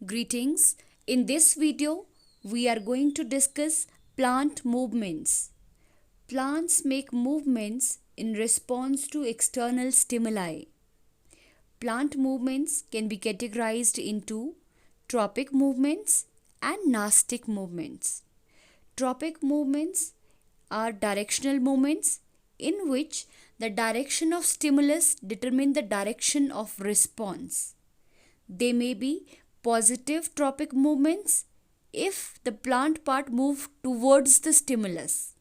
Greetings. In this video, we are going to discuss plant movements. Plants make movements in response to external stimuli. Plant movements can be categorized into tropic movements and nastic movements. Tropic movements are directional movements in which the direction of stimulus determines the direction of response. They may be positive tropic movements if the plant part moves towards the stimulus,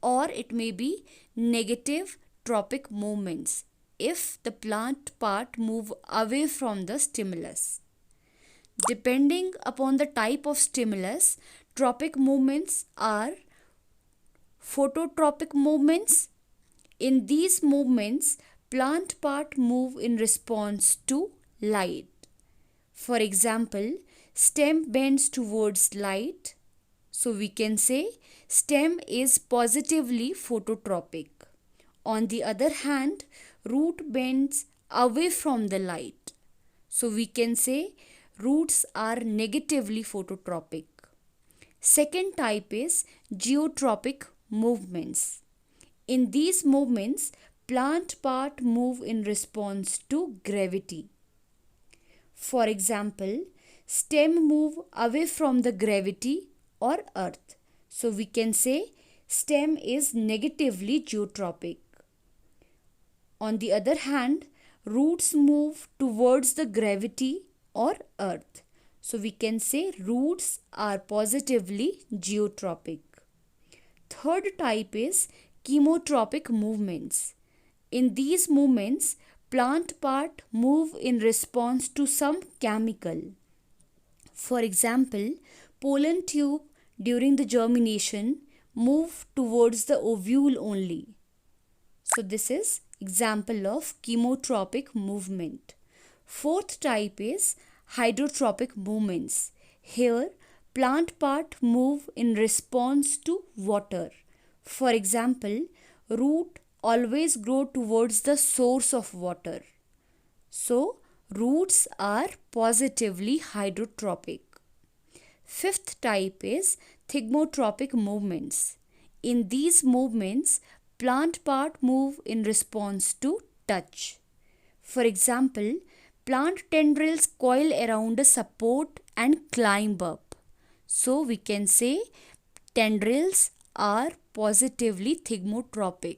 or it may be negative tropic movements if the plant part move away from the stimulus. Depending upon the type of stimulus, tropic movements are phototropic movements. In these movements, plant part move in response to light. For example, stem bends towards light, so we can say stem is positively phototropic. On the other hand, root bends away from the light, so we can say roots are negatively phototropic. Second type is geotropic movements. In these movements, plant part move in response to gravity. For example, stem move away from the gravity or earth. So we can say stem is negatively geotropic. On the other hand, roots move towards the gravity or earth. So we can say roots are positively geotropic. Third type is chemotropic movements. In these movements, plant part move in response to some chemical. For example, pollen tube during the germination move towards the ovule only. So this is example of chemotropic movement. Fourth type is hydrotropic movements. Here, plant part move in response to water. For example, root always grow towards the source of water. So, roots are positively hydrotropic. Fifth type is thigmotropic movements. In these movements, plant part move in response to touch. For example, plant tendrils coil around a support and climb up. So we can say tendrils are positively thigmotropic.